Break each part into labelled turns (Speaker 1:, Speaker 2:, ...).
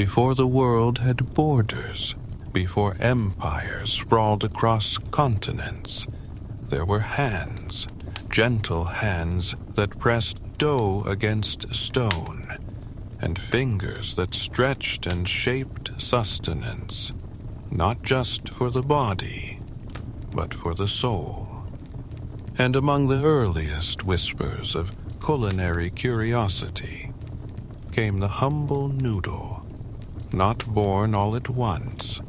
Speaker 1: Before the world had borders, before empires sprawled across continents, there were hands, gentle hands that pressed dough against stone, and fingers that stretched and shaped sustenance, not just for the body, but for the soul. And among the earliest whispers of culinary curiosity came the humble noodle, not born all at once,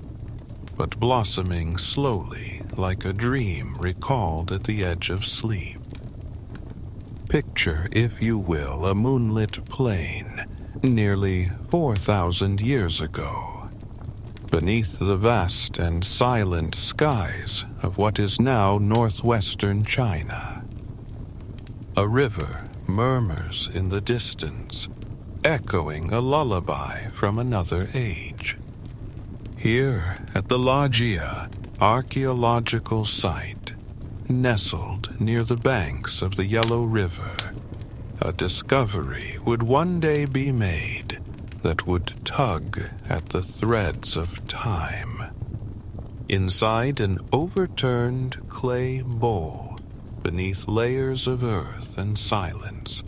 Speaker 1: but blossoming slowly like a dream recalled at the edge of sleep. Picture, if you will, a moonlit plain nearly 4,000 years ago, beneath the vast and silent skies of what is now northwestern China. A river murmurs in the distance, echoing a lullaby from another age. Here at the Loggia archaeological site, nestled near the banks of the Yellow River, a discovery would one day be made that would tug at the threads of time. Inside an overturned clay bowl, beneath layers of earth and silence,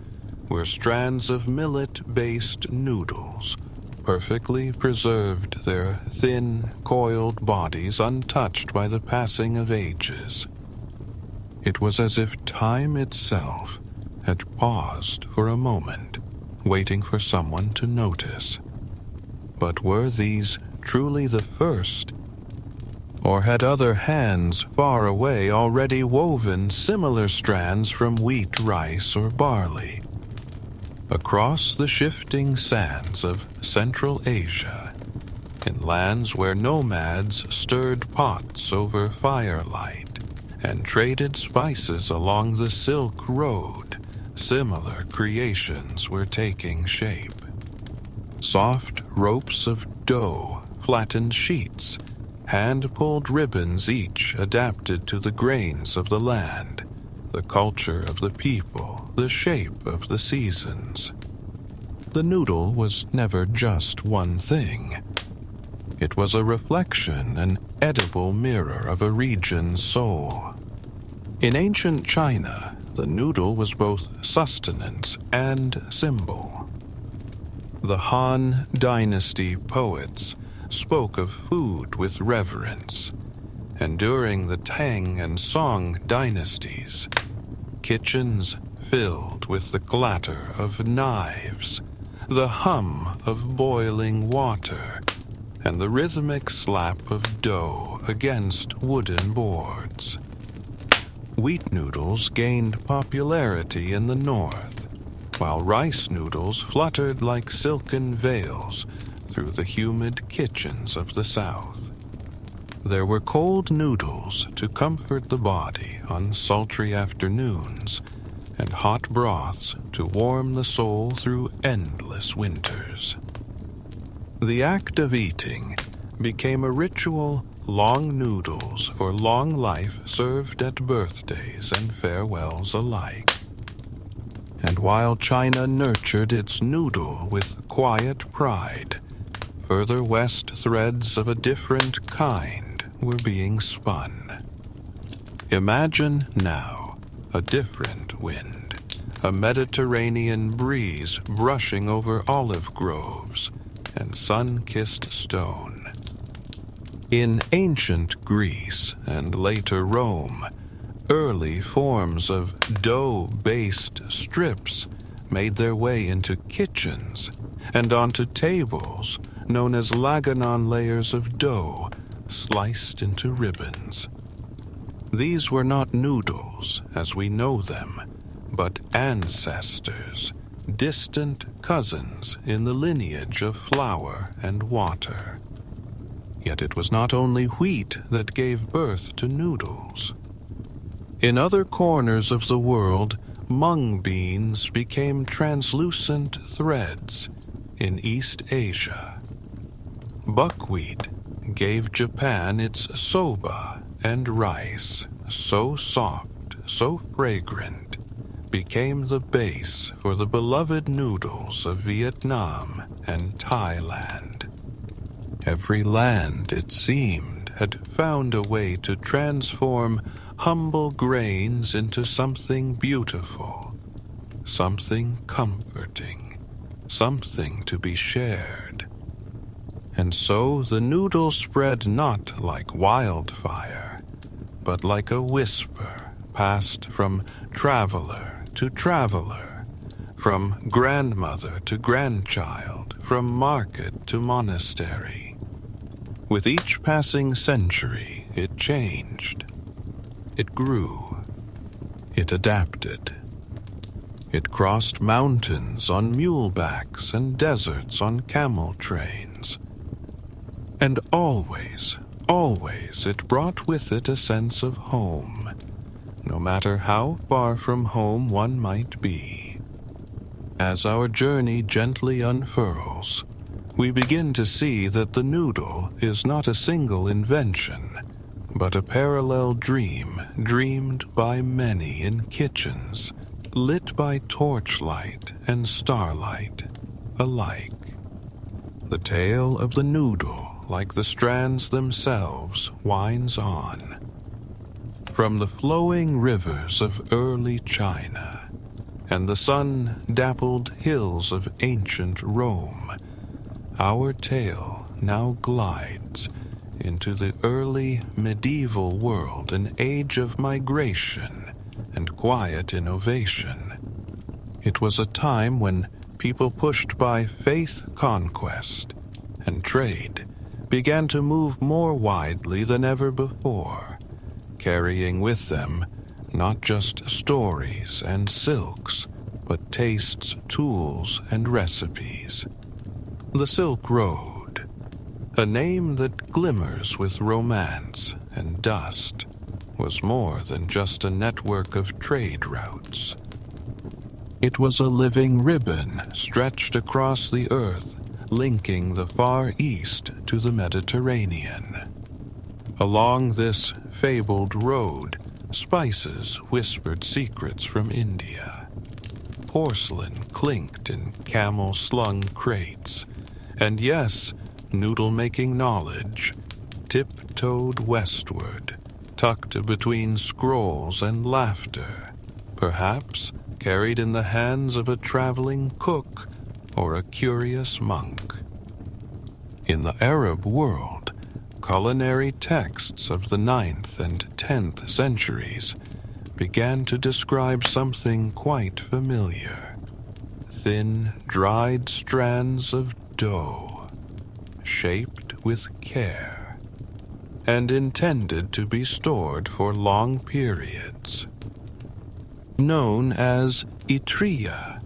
Speaker 1: were strands of millet-based noodles, perfectly preserved, their thin, coiled bodies untouched by the passing of ages. It was as if time itself had paused for a moment, waiting for someone to notice. But were these truly the first? Or had other hands far away already woven similar strands from wheat, rice, or barley? Across the shifting sands of Central Asia, in lands where nomads stirred pots over firelight and traded spices along the Silk Road, similar creations were taking shape. Soft ropes of dough, flattened sheets, hand-pulled ribbons, each adapted to the grains of the land, the culture of the people, the shape of the seasons. The noodle was never just one thing. It was a reflection, an edible mirror of a region's soul. In ancient China, the noodle was both sustenance and symbol. The Han Dynasty poets spoke of food with reverence, and during the Tang and Song dynasties, kitchens filled with the clatter of knives, the hum of boiling water, and the rhythmic slap of dough against wooden boards. Wheat noodles gained popularity in the north, while rice noodles fluttered like silken veils through the humid kitchens of the south. There were cold noodles to comfort the body on sultry afternoons, and hot broths to warm the soul through endless winters. The act of eating became a ritual. Long noodles for long life served at birthdays and farewells alike. And while China nurtured its noodle with quiet pride, further west threads of a different kind were being spun. Imagine now a different wind, a Mediterranean breeze brushing over olive groves and sun-kissed stone. In ancient Greece and later Rome, early forms of dough-based strips made their way into kitchens and onto tables known as laganon, layers of dough sliced into ribbons. These were not noodles as we know them, but ancestors, distant cousins in the lineage of flour and water. Yet it was not only wheat that gave birth to noodles. In other corners of the world, mung beans became translucent threads in East Asia. Buckwheat gave Japan its soba, and rice, so soft, so fragrant, became the base for the beloved noodles of Vietnam and Thailand. Every land, it seemed, had found a way to transform humble grains into something beautiful, something comforting, something to be shared. And so the noodle spread not like wildfire, but like a whisper passed from traveler to traveler, from grandmother to grandchild, from market to monastery. With each passing century, it changed. It grew. It adapted. It crossed mountains on mulebacks and deserts on camel trains. And always, always it brought with it a sense of home, no matter how far from home one might be. As our journey gently unfurls, we begin to see that the noodle is not a single invention, but a parallel dream dreamed by many in kitchens, lit by torchlight and starlight alike. The tale of the noodle, like the strands themselves, winds on. From the flowing rivers of early China and the sun-dappled hills of ancient Rome, our tale now glides into the early medieval world, an age of migration and quiet innovation. It was a time when people pushed by faith conquest and trade began to move more widely than ever before, carrying with them not just stories and silks, but tastes, tools, and recipes. The Silk Road, a name that glimmers with romance and dust, was more than just a network of trade routes. It was a living ribbon stretched across the earth, linking the Far East to the Mediterranean. Along this fabled road, spices whispered secrets from India. Porcelain clinked in camel-slung crates, and yes, noodle-making knowledge tiptoed westward, tucked between scrolls and laughter, perhaps carried in the hands of a traveling cook or a curious monk. In the Arab world, culinary texts of the 9th and 10th centuries began to describe something quite familiar: thin, dried strands of dough, shaped with care, and intended to be stored for long periods. Known as etrilla,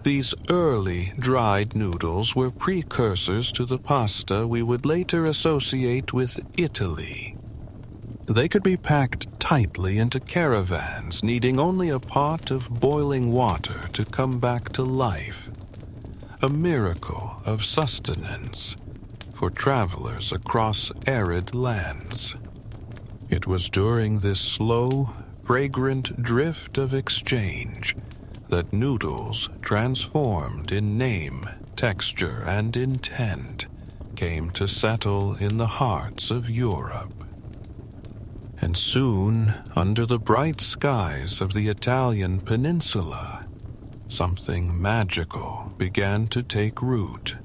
Speaker 1: these early dried noodles were precursors to the pasta we would later associate with Italy. They could be packed tightly into caravans, needing only a pot of boiling water to come back to life. A miracle of sustenance for travelers across arid lands. It was during this slow, fragrant drift of exchange that noodles, transformed in name, texture, and intent, came to settle in the hearts of Europe. And soon, under the bright skies of the Italian peninsula, something magical began to take root.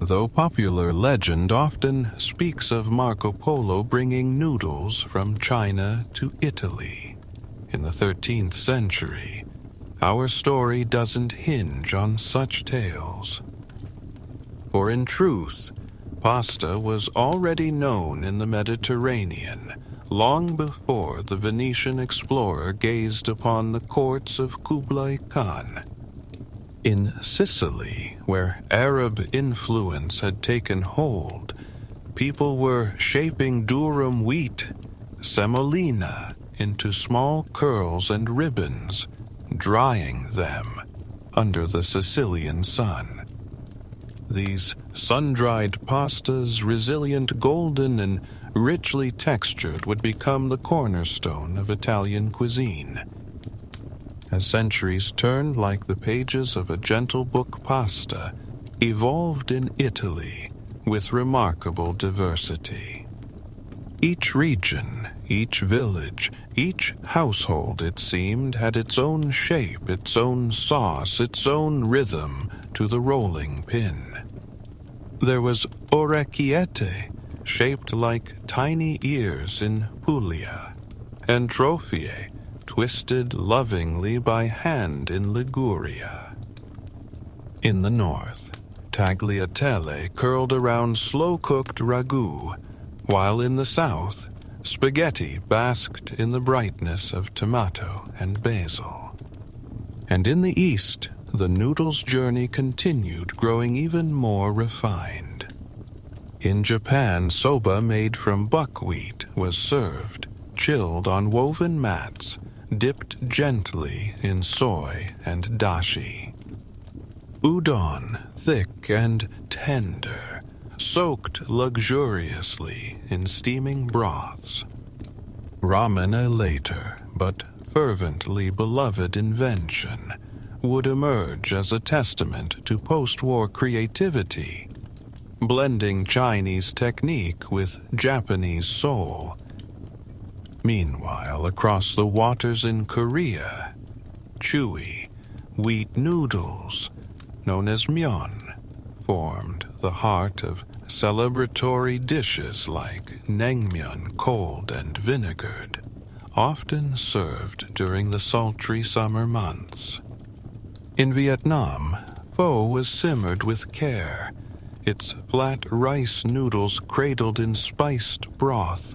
Speaker 1: Though popular legend often speaks of Marco Polo bringing noodles from China to Italy in the 13th century, our story doesn't hinge on such tales. For in truth, pasta was already known in the Mediterranean long before the Venetian explorer gazed upon the courts of Kublai Khan. In Sicily, where Arab influence had taken hold, people were shaping durum wheat, semolina, into small curls and ribbons, drying them under the Sicilian sun. These sun-dried pastas, resilient, golden, and richly textured, would become the cornerstone of Italian cuisine. As centuries turned like the pages of a gentle book, pasta evolved in Italy with remarkable diversity. Each region, each village, each household, it seemed, had its own shape, its own sauce, its own rhythm to the rolling pin. There was orecchiette, shaped like tiny ears in Puglia, and trophie, twisted lovingly by hand in Liguria. In the north, tagliatelle curled around slow-cooked ragu, while in the south, spaghetti basked in the brightness of tomato and basil. And in the east, the noodles' journey continued, growing even more refined. In Japan, soba made from buckwheat was served, chilled on woven mats, dipped gently in soy and dashi. Udon, thick and tender, soaked luxuriously in steaming broths. Ramen, a later but fervently beloved invention, would emerge as a testament to post-war creativity, blending Chinese technique with Japanese soul. Meanwhile, across the waters in Korea, chewy, wheat noodles, known as myeon, formed the heart of celebratory dishes like naengmyeon, cold and vinegared, often served during the sultry summer months. In Vietnam, pho was simmered with care, its flat rice noodles cradled in spiced broth,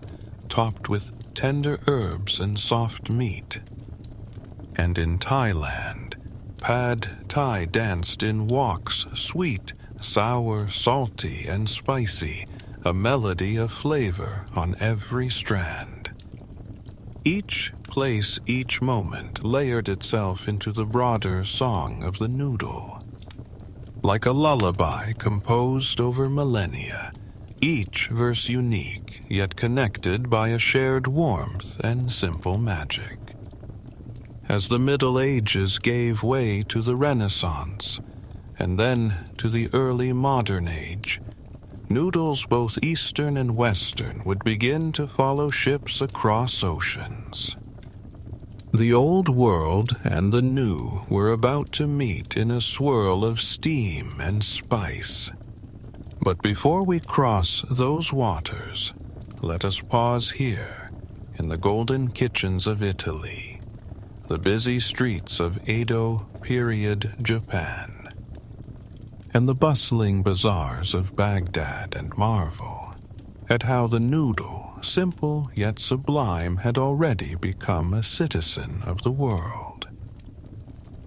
Speaker 1: topped with tender herbs and soft meat. And in Thailand, pad thai danced in woks, sweet, sour, salty, and spicy, a melody of flavor on every strand. Each place, each moment layered itself into the broader song of the noodle. Like a lullaby composed over millennia, each verse unique, yet connected by a shared warmth and simple magic. As the Middle Ages gave way to the Renaissance, and then to the early modern age, noodles both Eastern and Western would begin to follow ships across oceans. The old world and the new were about to meet in a swirl of steam and spice. But before we cross those waters, let us pause here in the golden kitchens of Italy, the busy streets of Edo period Japan, and the bustling bazaars of Baghdad, and marvel at how the noodle, simple yet sublime, had already become a citizen of the world.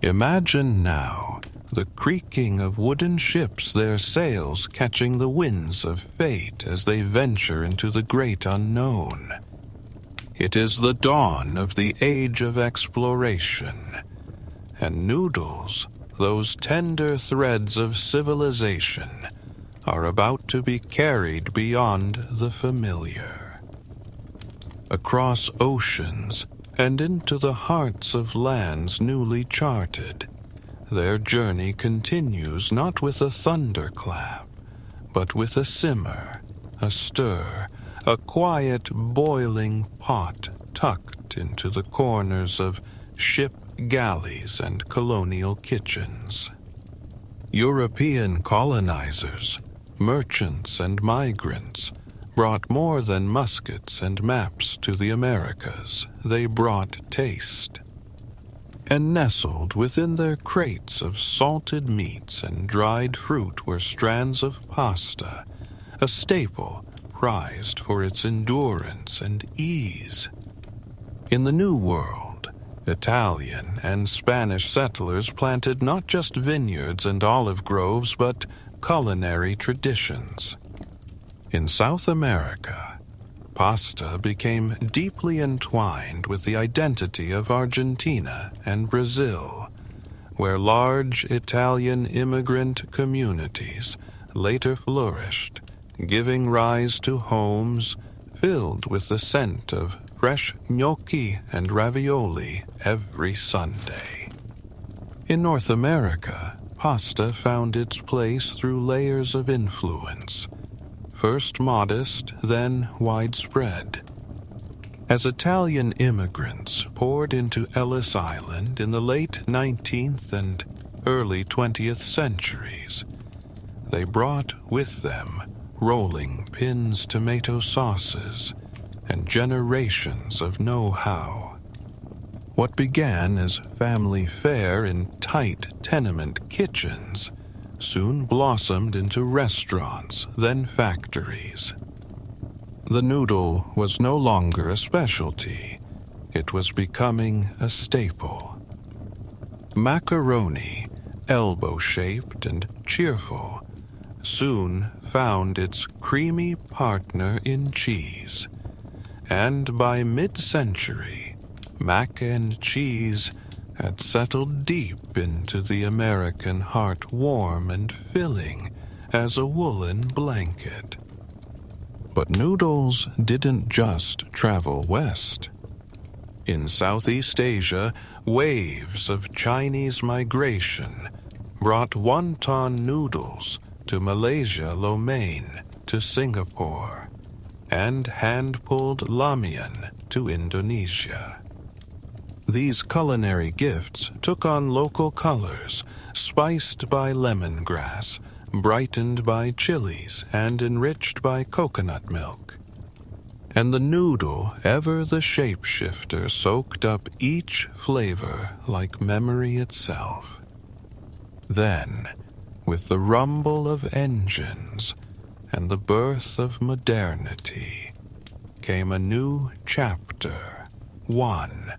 Speaker 1: Imagine now the creaking of wooden ships, their sails catching the winds of fate as they venture into the great unknown. It is the dawn of the age of exploration, and noodles, those tender threads of civilization, are about to be carried beyond the familiar. Across oceans and into the hearts of lands newly charted, their journey continues not with a thunderclap, but with a simmer, a stir, a quiet boiling pot tucked into the corners of ship galleys and colonial kitchens. European colonizers, merchants and migrants brought more than muskets and maps to the Americas. They brought taste. And nestled within their crates of salted meats and dried fruit were strands of pasta, a staple prized for its endurance and ease. In the New World, Italian and Spanish settlers planted not just vineyards and olive groves, but culinary traditions. In South America, pasta became deeply entwined with the identity of Argentina and Brazil, where large Italian immigrant communities later flourished, giving rise to homes filled with the scent of fresh gnocchi and ravioli every Sunday. In North America, pasta found its place through layers of influence, first modest, then widespread. As Italian immigrants poured into Ellis Island in the late 19th and early 20th centuries, they brought with them rolling pins tomato sauces and generations of know-how. What began as family fare in tight tenement kitchens soon blossomed into restaurants, then factories. The noodle was no longer a specialty. It was becoming a staple. Macaroni, elbow-shaped and cheerful, soon found its creamy partner in cheese. And by mid-century, mac and cheese had settled deep into the American heart, warm and filling as a woolen blanket. But noodles didn't just travel west. In Southeast Asia, waves of Chinese migration brought wonton noodles to Malaysia, lo mein to Singapore, and hand-pulled lamian to Indonesia. These culinary gifts took on local colors, spiced by lemongrass, brightened by chilies, and enriched by coconut milk. And the noodle, ever the shapeshifter, soaked up each flavor like memory itself. Then, with the rumble of engines and the birth of modernity, came a new chapter, one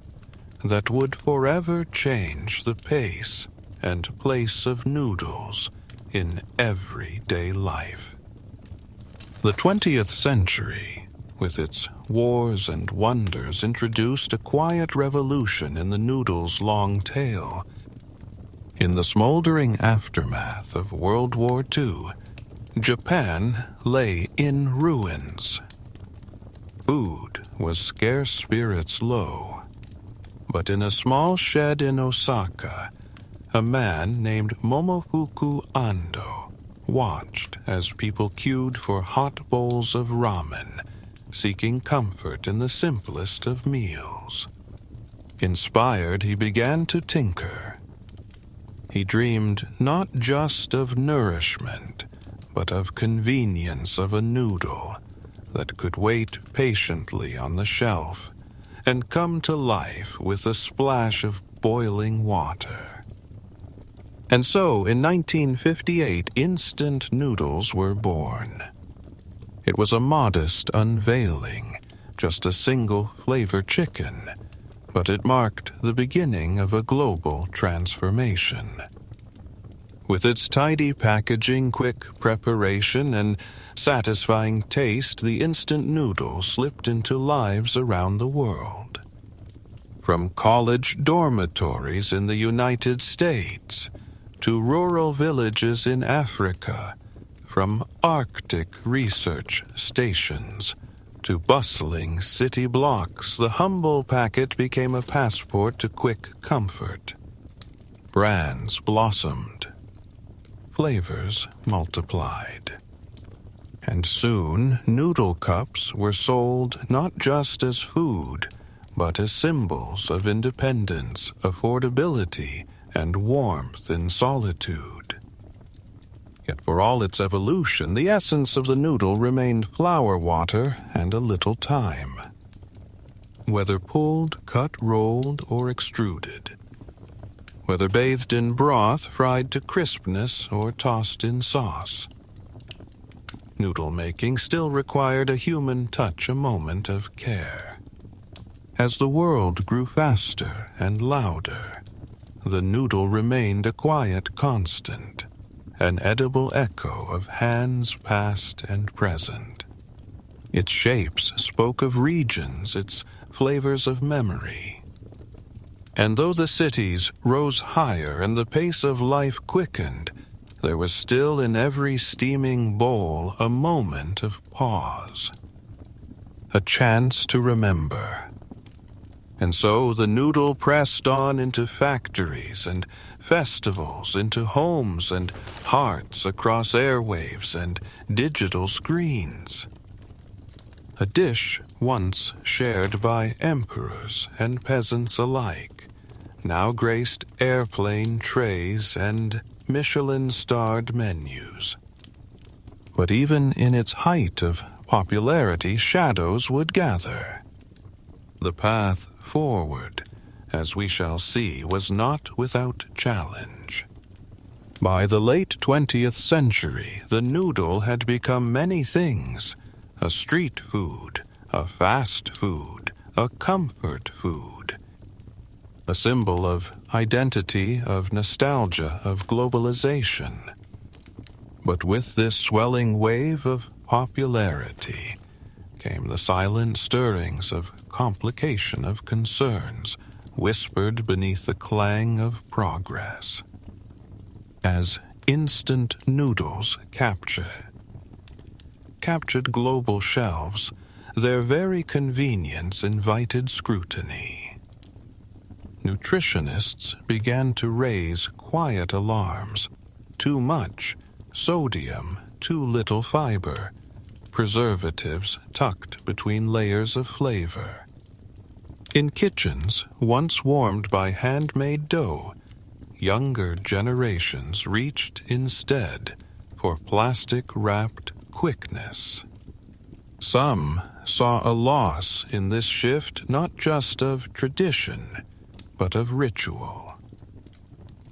Speaker 1: that would forever change the pace and place of noodles in everyday life. The 20th century, with its wars and wonders, introduced a quiet revolution in the noodle's long tail. In the smoldering aftermath of World War II, Japan lay in ruins. Food was scarce, spirits low. But in a small shed in Osaka, a man named Momofuku Ando watched as people queued for hot bowls of ramen, seeking comfort in the simplest of meals. Inspired, he began to tinker. He dreamed not just of nourishment, but of convenience of a noodle that could wait patiently on the shelf and come to life with a splash of boiling water. And so, in 1958, instant noodles were born. It was a modest unveiling, just a single flavor chicken, but it marked the beginning of a global transformation. With its tidy packaging, quick preparation, and satisfying taste, the instant noodle slipped into lives around the world. From college dormitories in the United States to rural villages in Africa, from Arctic research stations to bustling city blocks, the humble packet became a passport to quick comfort. Brands blossomed. Flavors multiplied. And soon, noodle cups were sold not just as food, but as symbols of independence, affordability, and warmth in solitude. Yet for all its evolution, the essence of the noodle remained flour, water, and a little time. Whether pulled, cut, rolled, or extruded, whether bathed in broth, fried to crispness, or tossed in sauce, noodle making still required a human touch, a moment of care. As the world grew faster and louder, the noodle remained a quiet constant, an edible echo of hands past and present. Its shapes spoke of regions, its flavors of memory. And though the cities rose higher and the pace of life quickened, there was still in every steaming bowl a moment of pause, a chance to remember. And so the noodle pressed on into factories and festivals, into homes and hearts across airwaves and digital screens. A dish once shared by emperors and peasants alike, now graced airplane trays and Michelin-starred menus. But even in its height of popularity, shadows would gather. The path forward, as we shall see, was not without challenge. By the late 20th century, the noodle had become many things: a street food, a fast food, a comfort food, a symbol of identity, of nostalgia, of globalization. But with this swelling wave of popularity came the silent stirrings of complication, of concerns, whispered beneath the clang of progress. As instant noodles captured global shelves, their very convenience invited scrutiny. Nutritionists began to raise quiet alarms: too much sodium, too little fiber, preservatives tucked between layers of flavor. In kitchens once warmed by handmade dough, younger generations reached instead for plastic-wrapped quickness. Some saw a loss in this shift not just of tradition, but of ritual.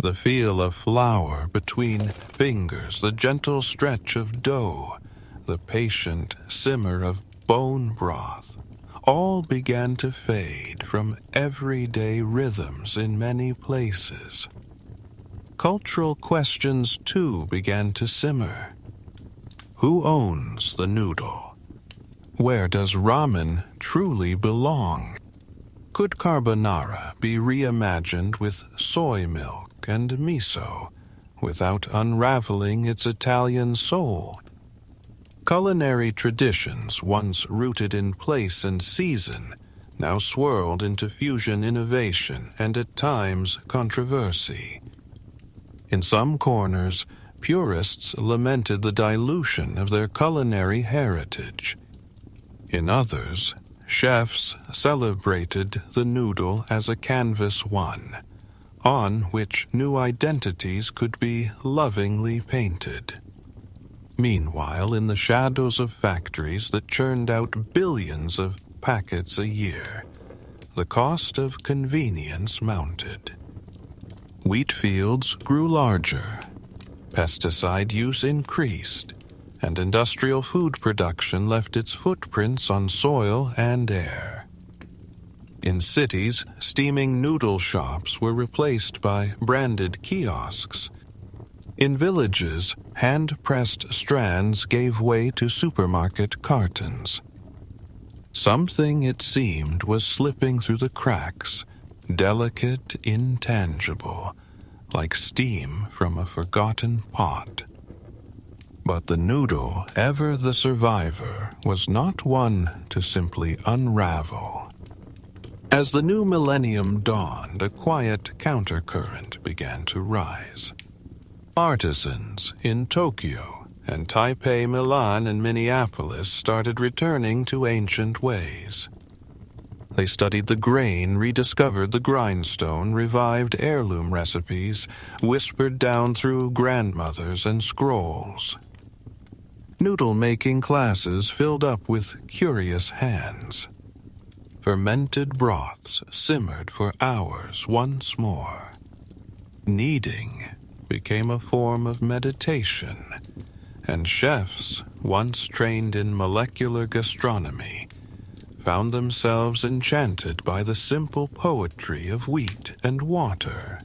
Speaker 1: The feel of flour between fingers, the gentle stretch of dough, the patient simmer of bone broth, all began to fade from everyday rhythms in many places. Cultural questions, too, began to simmer. Who owns the noodle? Where does ramen truly belong? Could carbonara be reimagined with soy milk and miso without unraveling its Italian soul? Culinary traditions, once rooted in place and season, now swirled into fusion innovation and at times controversy. In some corners, purists lamented the dilution of their culinary heritage. In others, chefs celebrated the noodle as a canvas one, on which new identities could be lovingly painted. Meanwhile, in the shadows of factories that churned out billions of packets a year, the cost of convenience mounted. Wheat fields grew larger, pesticide use increased, and industrial food production left its footprints on soil and air. In cities, steaming noodle shops were replaced by branded kiosks. In villages, hand-pressed strands gave way to supermarket cartons. Something, it seemed, was slipping through the cracks, delicate, intangible, like steam from a forgotten pot. But the noodle, ever the survivor, was not one to simply unravel. As the new millennium dawned, a quiet countercurrent began to rise. Artisans in Tokyo and Taipei, Milan, and Minneapolis started returning to ancient ways. They studied the grain, rediscovered the grindstone, revived heirloom recipes, whispered down through grandmothers and scrolls. Noodle-making classes filled up with curious hands. Fermented broths simmered for hours once more. Kneading became a form of meditation, and chefs, once trained in molecular gastronomy, found themselves enchanted by the simple poetry of wheat and water.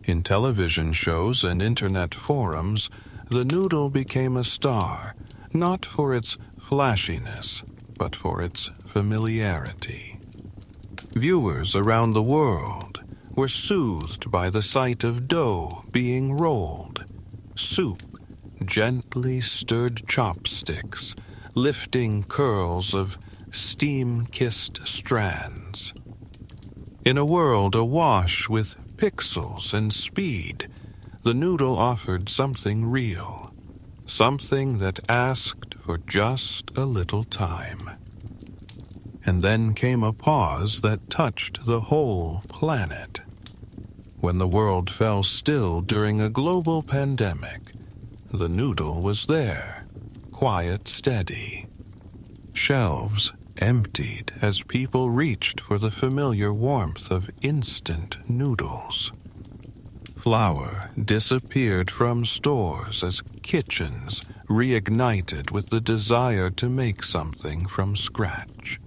Speaker 1: In television shows and internet forums, the noodle became a star, not for its flashiness, but for its familiarity. Viewers around the world were soothed by the sight of dough being rolled, soup, gently stirred chopsticks, lifting curls of steam-kissed strands. In a world awash with pixels and speed, the noodle offered something real, something that asked for just a little time. And then came a pause that touched the whole planet. When the world fell still during a global pandemic, the noodle was there, quiet, steady. Shelves emptied as people reached for the familiar warmth of instant noodles. Flour disappeared from stores as kitchens reignited with the desire to make something from scratch.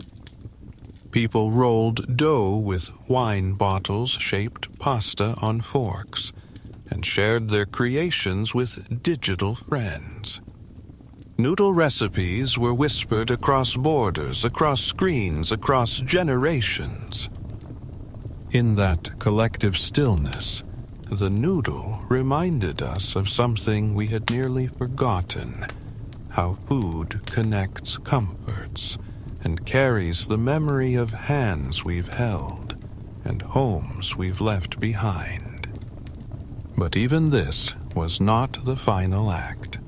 Speaker 1: People rolled dough with wine bottles-shaped pasta on forks and shared their creations with digital friends. Noodle recipes were whispered across borders, across screens, across generations. In that collective stillness, the noodle reminded us of something we had nearly forgotten: how food connects comforts and carries the memory of hands we've held and homes we've left behind. But even this was not the final act.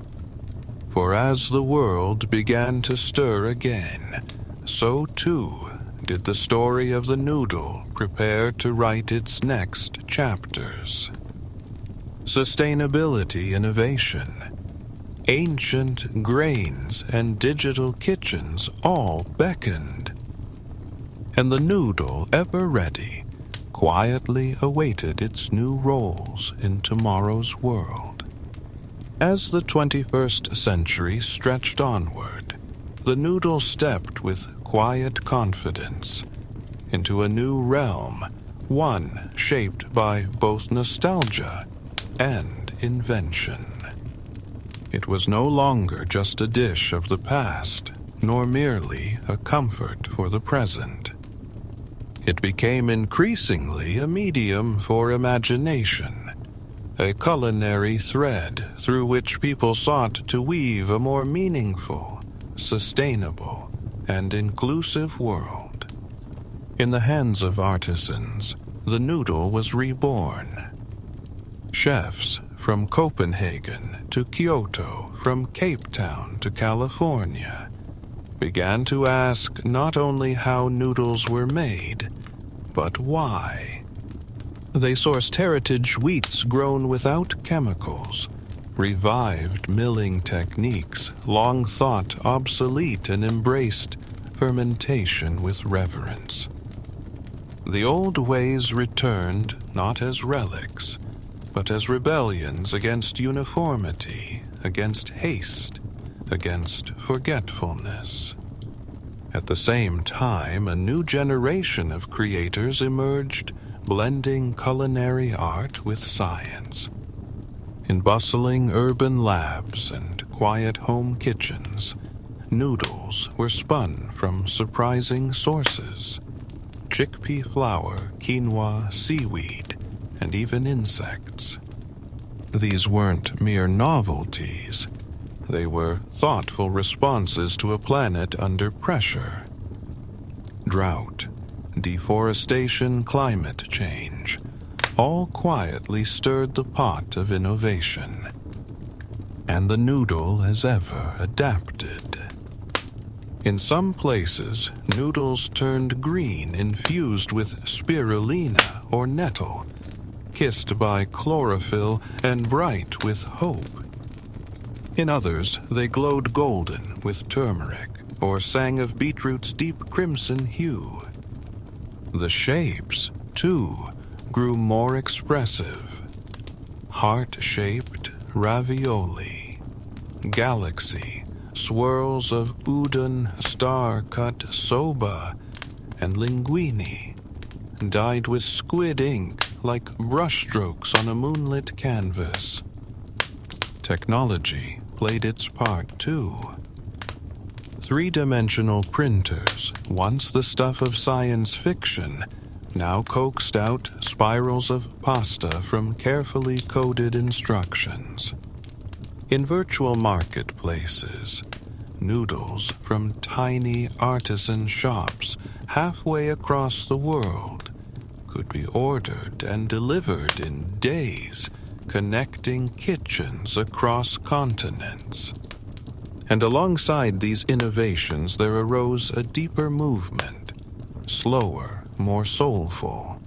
Speaker 1: For as the world began to stir again, so too did the story of the noodle prepare to write its next chapters. Sustainability innovation, ancient grains and digital kitchens all beckoned. And the noodle, ever ready, quietly awaited its new roles in tomorrow's world. As the 21st century stretched onward, the noodle stepped with quiet confidence into a new realm, one shaped by both nostalgia and invention. It was no longer just a dish of the past, nor merely a comfort for the present. It became increasingly a medium for imagination, a culinary thread through which people sought to weave a more meaningful, sustainable, and inclusive world. In the hands of artisans, the noodle was reborn. Chefs from Copenhagen to Kyoto, from Cape Town to California, began to ask not only how noodles were made, but why. They sourced heritage wheats grown without chemicals, revived milling techniques long thought obsolete, and embraced fermentation with reverence. The old ways returned not as relics, but as rebellions against uniformity, against haste, against forgetfulness. At the same time, a new generation of creators emerged, blending culinary art with science. In bustling urban labs and quiet home kitchens, noodles were spun from surprising sources: chickpea flour, quinoa, seaweed, and even insects. These weren't mere novelties. They were thoughtful responses to a planet under pressure. Drought, deforestation, climate change, all quietly stirred the pot of innovation. And the noodle, as ever, adapted. In some places, noodles turned green, infused with spirulina or nettle, kissed by chlorophyll and bright with hope. In others, they glowed golden with turmeric, or sang of beetroot's deep crimson hue. The shapes, too, grew more expressive. Heart-shaped ravioli, galaxy, swirls of udon, star-cut soba, and linguine, dyed with squid ink like brushstrokes on a moonlit canvas. Technology played its part too. Three-dimensional printers, once the stuff of science fiction, now coaxed out spirals of pasta from carefully coded instructions. In virtual marketplaces, noodles from tiny artisan shops halfway across the world could be ordered and delivered in days, connecting kitchens across continents. And alongside these innovations, there arose a deeper movement, slower, more soulful.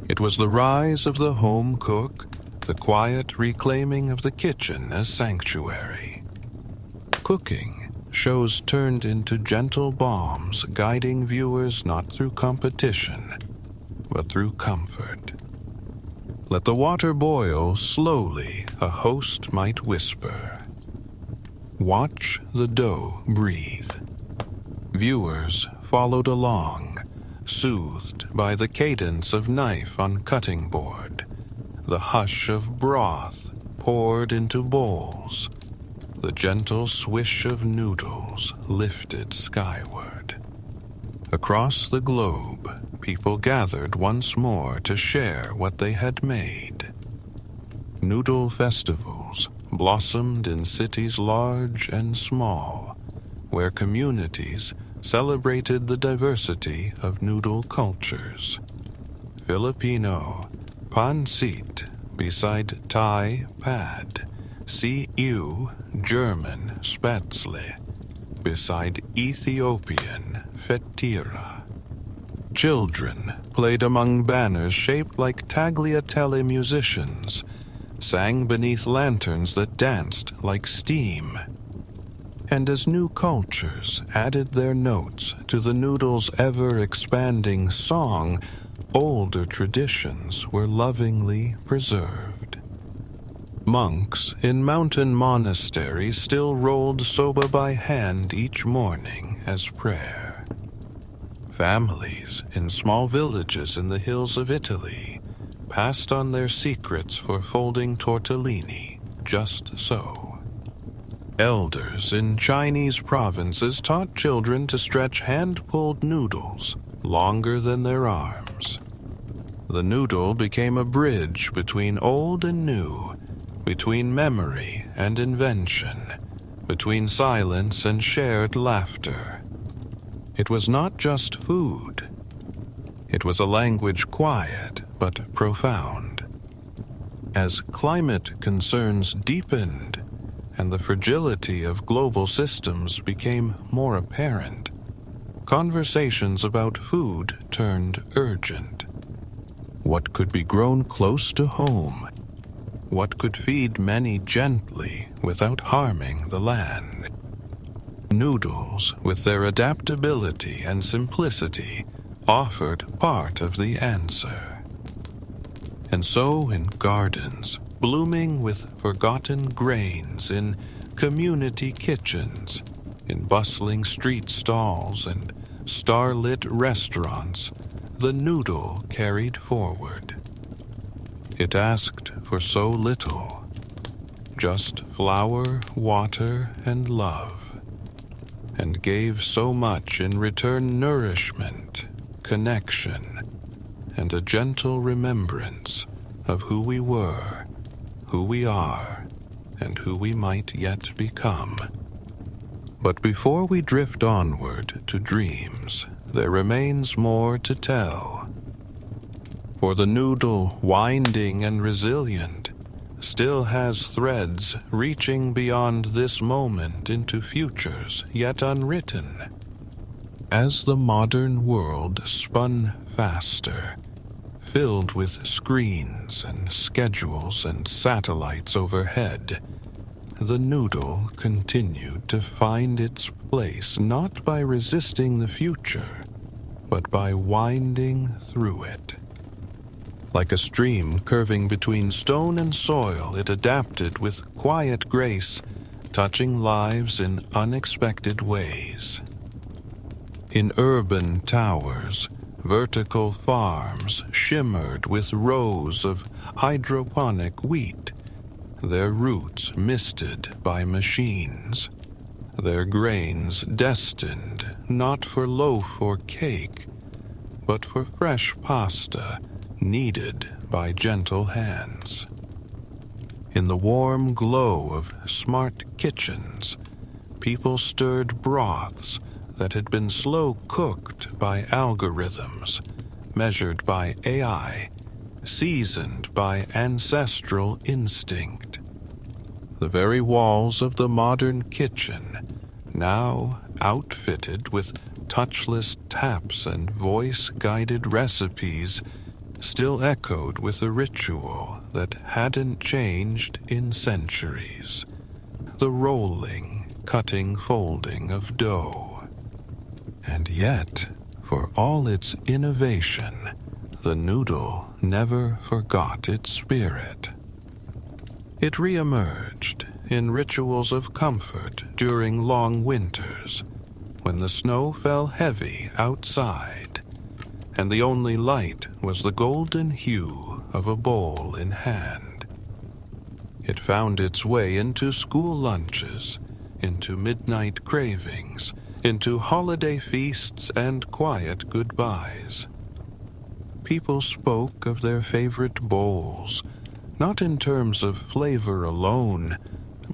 Speaker 1: It was the rise of the home cook, the quiet reclaiming of the kitchen as sanctuary. Cooking shows turned into gentle balms, guiding viewers not through competition, but through comfort. Let the water boil slowly, a host might whisper. Watch the dough breathe. Viewers followed along, soothed by the cadence of knife on cutting board, the hush of broth poured into bowls, the gentle swish of noodles lifted skyward. Across the globe, people gathered once more to share what they had made. Noodle festivals blossomed in cities large and small, where communities celebrated the diversity of noodle cultures. Filipino, pancit beside Thai pad, CU German spätzle beside Ethiopian fetira. Children played among banners shaped like tagliatelle musicians, sang beneath lanterns that danced like steam. And as new cultures added their notes to the noodle's ever-expanding song, older traditions were lovingly preserved. Monks in mountain monasteries still rolled soba by hand each morning as prayer. Families in small villages in the hills of Italy passed on their secrets for folding tortellini just so. Elders in Chinese provinces taught children to stretch hand-pulled noodles longer than their arms. The noodle became a bridge between old and new, between memory and invention, between silence and shared laughter. It was not just food. It was a language quiet but profound. As climate concerns deepened and the fragility of global systems became more apparent, conversations about food turned urgent. What could be grown close to home? What could feed many gently without harming the land? Noodles, with their adaptability and simplicity, offered part of the answer. And so in gardens, blooming with forgotten grains, in community kitchens, in bustling street stalls and starlit restaurants, the noodle carried forward. It asked for so little, just flour, water, and love, and gave so much in return: nourishment, connection, and a gentle remembrance of who we were, who we are, and who we might yet become. But before we drift onward to dreams, there remains more to tell. For the noodle, winding and resilient, still has threads reaching beyond this moment into futures yet unwritten. As the modern world spun faster, filled with screens and schedules and satellites overhead, the noodle continued to find its place not by resisting the future, but by winding through it. Like a stream curving between stone and soil, it adapted with quiet grace, touching lives in unexpected ways. In urban towers, vertical farms shimmered with rows of hydroponic wheat, their roots misted by machines, their grains destined not for loaf or cake, but for fresh pasta kneaded by gentle hands. In the warm glow of smart kitchens, people stirred broths that had been slow cooked by algorithms, measured by AI, seasoned by ancestral instinct. The very walls of the modern kitchen, now outfitted with touchless taps and voice-guided recipes, still echoed with a ritual that hadn't changed in centuries: the rolling, cutting, folding of dough. And yet, for all its innovation, the noodle never forgot its spirit. It re-emerged in rituals of comfort during long winters, when the snow fell heavy outside, and the only light was the golden hue of a bowl in hand. It found its way into school lunches, into midnight cravings, into holiday feasts and quiet goodbyes. People spoke of their favorite bowls, not in terms of flavor alone,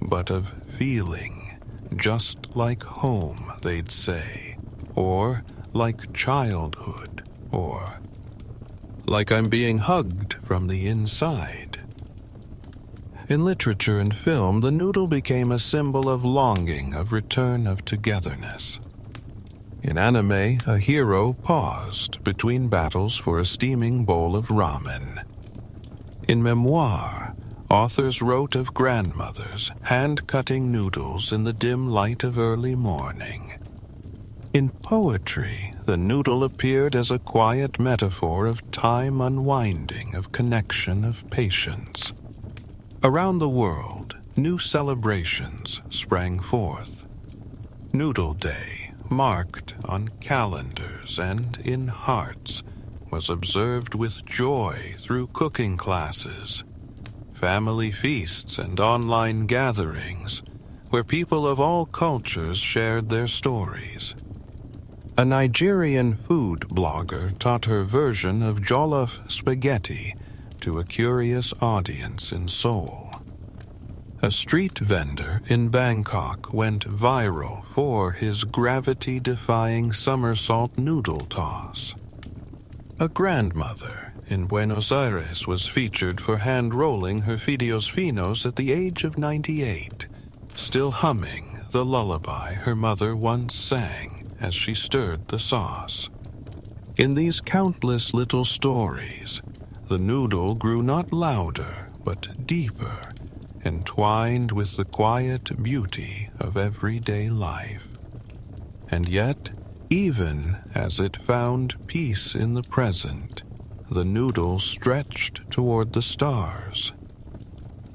Speaker 1: but of feeling, just like home, they'd say, or like childhood, or like I'm being hugged from the inside. In literature and film, the noodle became a symbol of longing, of return, of togetherness. In anime, a hero paused between battles for a steaming bowl of ramen. In memoir, authors wrote of grandmothers hand-cutting noodles in the dim light of early morning. In poetry, the noodle appeared as a quiet metaphor of time unwinding, of connection, of patience. Around the world, new celebrations sprang forth. Noodle Day, marked on calendars and in hearts, was observed with joy through cooking classes, family feasts, and online gatherings where people of all cultures shared their stories. A Nigerian food blogger taught her version of jollof spaghetti to a curious audience in Seoul. A street vendor in Bangkok went viral for his gravity-defying somersault noodle toss. A grandmother in Buenos Aires was featured for hand-rolling her fideos finos at the age of 98, still humming the lullaby her mother once sang as she stirred the sauce. In these countless little stories, the noodle grew not louder, but deeper, entwined with the quiet beauty of everyday life. And yet, even as it found peace in the present, the noodle stretched toward the stars.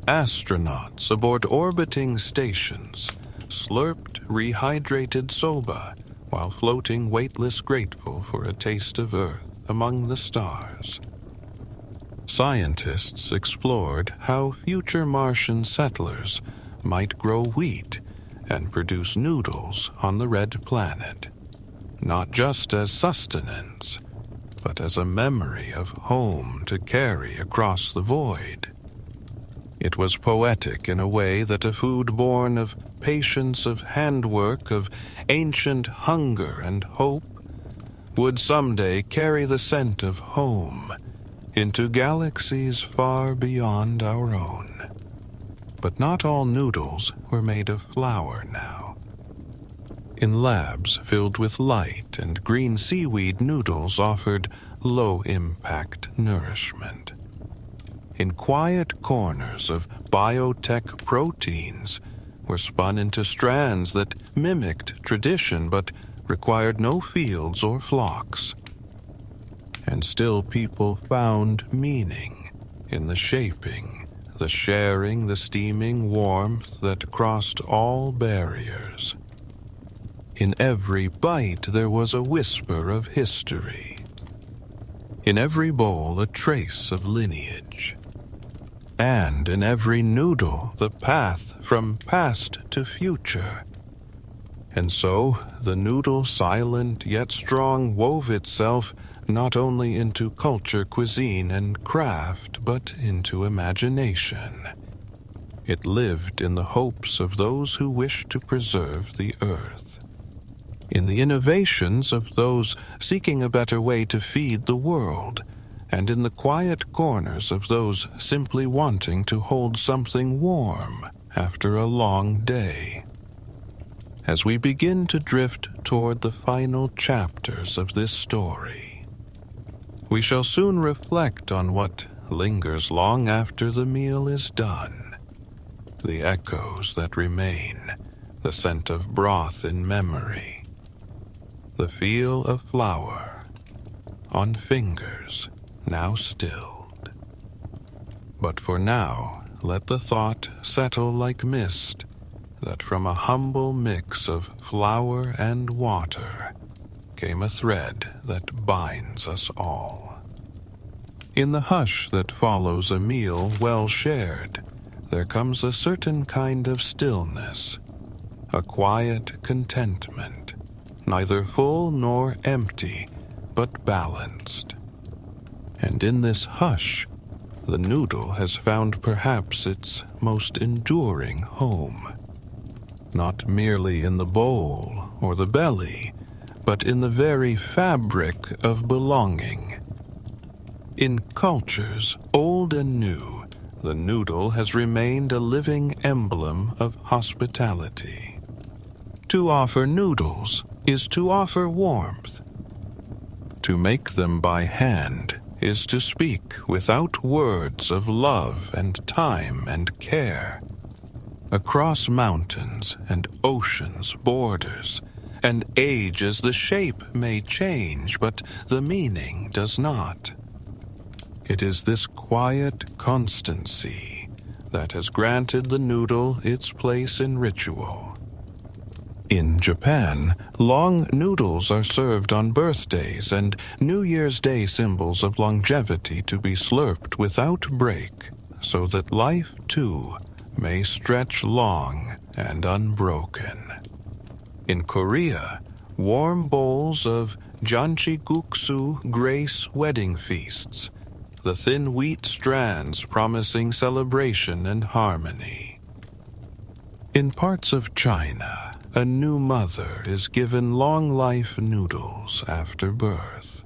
Speaker 1: Astronauts aboard orbiting stations slurped rehydrated soba while floating weightless, grateful for a taste of Earth among the stars. Scientists explored how future Martian settlers might grow wheat and produce noodles on the red planet, not just as sustenance, but as a memory of home to carry across the void. It was poetic in a way that a food born of patience, of handwork, of ancient hunger and hope would someday carry the scent of home into galaxies far beyond our own. But not all noodles were made of flour now. In labs filled with light and green seaweed, noodles offered low-impact nourishment. In quiet corners of biotech proteins were spun into strands that mimicked tradition but required no fields or flocks. And still people found meaning in the shaping, the sharing, the steaming warmth that crossed all barriers. In every bite there was a whisper of history. In every bowl a trace of lineage. And in every noodle the path from past to future. And so the noodle, silent yet strong, wove itself not only into culture, cuisine, and craft, but into imagination. It lived in the hopes of those who wished to preserve the earth. in the innovations of those seeking a better way to feed the world, and in the quiet corners of those simply wanting to hold something warm after a long day. As we begin to drift toward the final chapters of this story, we shall soon reflect on what lingers long after the meal is done, the echoes that remain, the scent of broth in memory, the feel of flour on fingers now stilled. But for now, let the thought settle like mist that from a humble mix of flour and water came a thread that binds us all. In the hush that follows a meal well shared, there comes a certain kind of stillness, a quiet contentment, neither full nor empty, but balanced. And in this hush, the noodle has found perhaps its most enduring home. Not merely in the bowl or the belly, but in the very fabric of belonging. In cultures old and new, the noodle has remained a living emblem of hospitality. To offer noodles is to offer warmth. To make them by hand is to speak without words of love and time and care. Across mountains and oceans' borders, and ages the shape may change, but the meaning does not. It is this quiet constancy that has granted the noodle its place in ritual. In Japan, long noodles are served on birthdays and New Year's Day, symbols of longevity to be slurped without break, so that life, too, may stretch long and unbroken. In Korea, warm bowls of janchiguksu grace wedding feasts, the thin wheat strands promising celebration and harmony. In parts of China, a new mother is given long-life noodles after birth,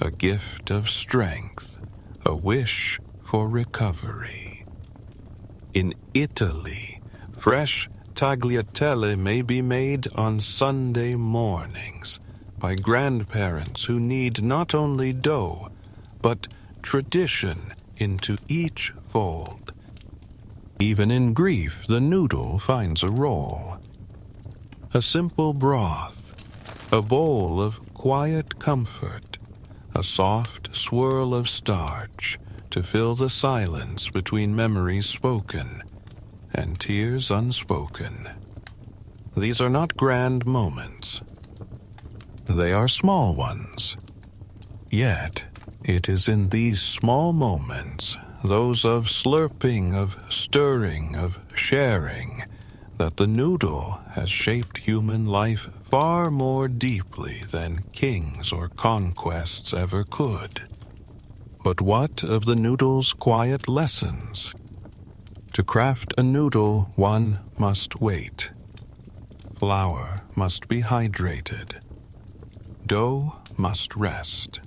Speaker 1: a gift of strength, a wish for recovery. In Italy, fresh tagliatelle may be made on Sunday mornings by grandparents who knead not only dough, but tradition into each fold. Even in grief, the noodle finds a role. A simple broth, a bowl of quiet comfort, a soft swirl of starch to fill the silence between memories spoken and tears unspoken. These are not grand moments. They are small ones. Yet, it is in these small moments, those of slurping, of stirring, of sharing, that the noodle has shaped human life far more deeply than kings or conquests ever could. But what of the noodle's quiet lessons? To craft a noodle, one must wait. Flour must be hydrated. Dough must rest.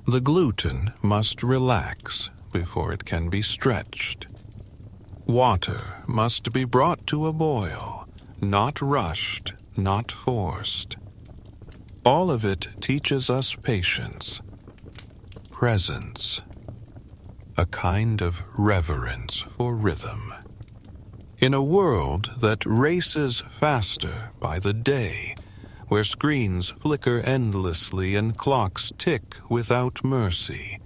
Speaker 1: The gluten must relax before it can be stretched. Water must be brought to a boil, not rushed, not forced. All of it teaches us patience, presence, a kind of reverence for rhythm. In a world that races faster by the day, where screens flicker endlessly and clocks tick without mercy,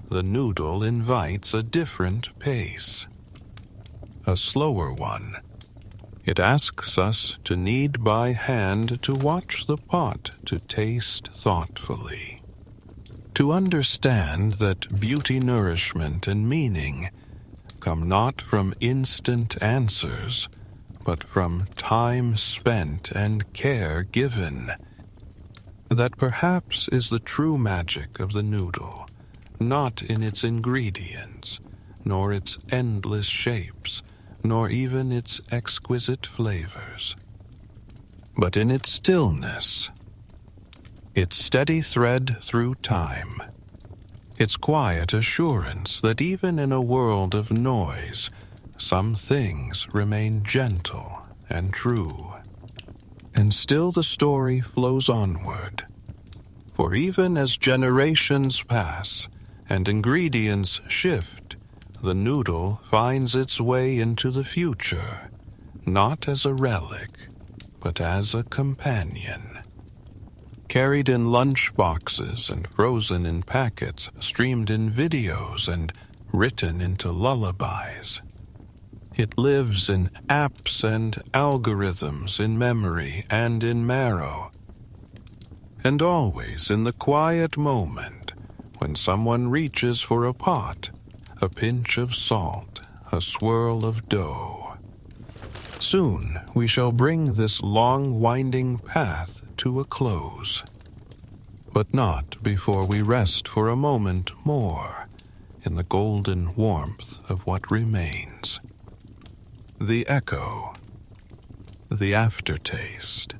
Speaker 1: the noodle invites a different pace. A slower one. It asks us to knead by hand, to watch the pot, to taste thoughtfully. To understand that beauty, nourishment, and meaning come not from instant answers, but from time spent and care given. That perhaps is the true magic of the noodle, not in its ingredients, nor its endless shapes, nor even its exquisite flavors. but in its stillness, its steady thread through time, its quiet assurance that even in a world of noise, some things remain gentle and true. And still the story flows onward. For even as generations pass and ingredients shift, the noodle finds its way into the future, not as a relic, but as a companion. Carried in lunch boxes and frozen in packets, streamed in videos and written into lullabies. It lives in apps and algorithms, in memory and in marrow. And always in the quiet moment when someone reaches for a pot, a pinch of salt, a swirl of dough. Soon we shall bring this long winding path to a close, but not before we rest for a moment more in the golden warmth of what remains. The echo, the aftertaste,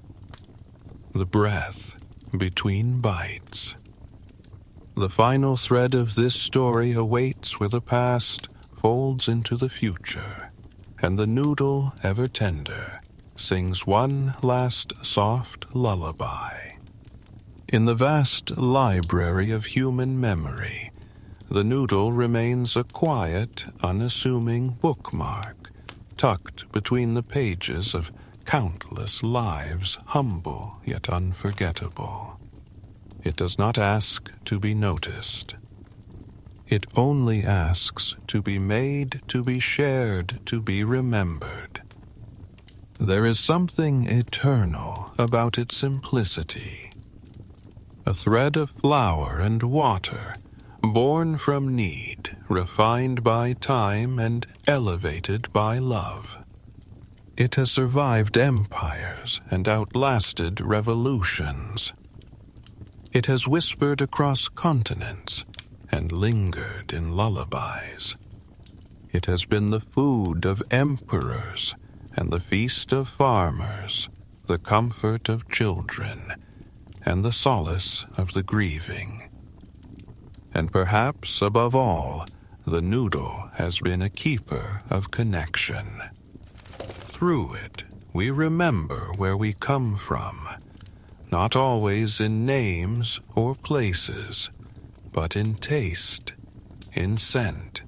Speaker 1: the breath between bites. The final thread of this story awaits where the past folds into the future, and the noodle, ever tender, sings one last soft lullaby. In the vast library of human memory, the noodle remains a quiet, unassuming bookmark, tucked between the pages of countless lives, humble yet unforgettable. It does not ask to be noticed. It only asks to be made, to be shared, to be remembered. There is something eternal about its simplicity. A thread of flour and water, born from need, refined by time and elevated by love. It has survived empires and outlasted revolutions. It has whispered across continents and lingered in lullabies. It has been the food of emperors and the feast of farmers, the comfort of children, and the solace of the grieving. And perhaps, above all, the noodle has been a keeper of connection. Through it, we remember where we come from, not always in names or places, but in taste, in scent,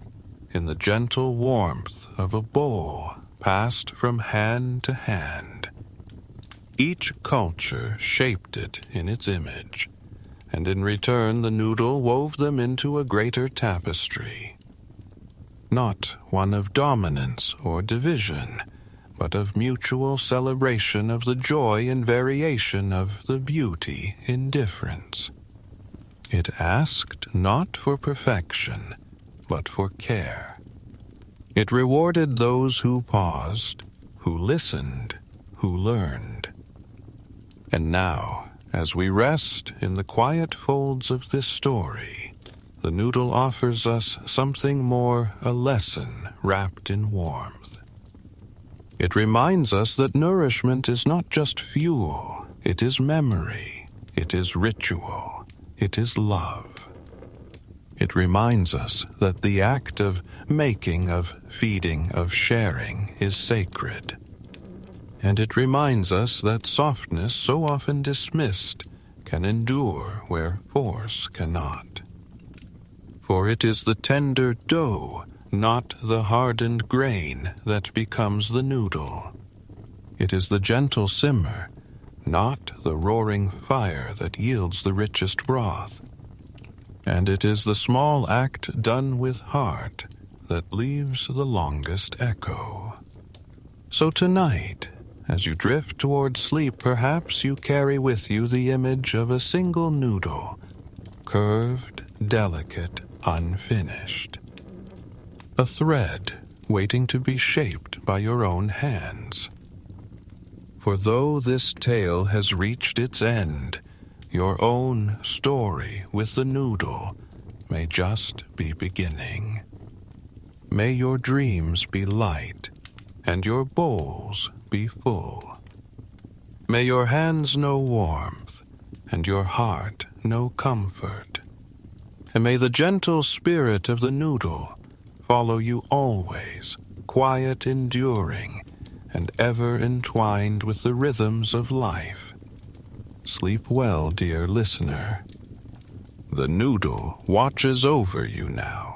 Speaker 1: in the gentle warmth of a bowl passed from hand to hand. Each culture shaped it in its image, and in return the noodle wove them into a greater tapestry. Not one of dominance or division, but of mutual celebration of the joy and variation of the beauty in difference. It asked not for perfection, but for care. It rewarded those who paused, who listened, who learned. And now, as we rest in the quiet folds of this story, the noodle offers us something more, a lesson wrapped in warmth. It reminds us that nourishment is not just fuel, it is memory, it is ritual, it is love. It reminds us that the act of making, of feeding, of sharing is sacred. And it reminds us that softness, so often dismissed, can endure where force cannot. For it is the tender dough, not the hardened grain, that becomes the noodle. It is the gentle simmer, not the roaring fire, that yields the richest broth. And it is the small act done with heart that leaves the longest echo. So tonight, as you drift toward sleep, perhaps you carry with you the image of a single noodle, curved, delicate, unfinished. A thread waiting to be shaped by your own hands. For though this tale has reached its end, your own story with the noodle may just be beginning. May your dreams be light and your bowls be full. May your hands know warmth, and your heart know comfort. And may the gentle spirit of the noodle follow you always, quiet, enduring, and ever entwined with the rhythms of life. Sleep well, dear listener. The noodle watches over you now.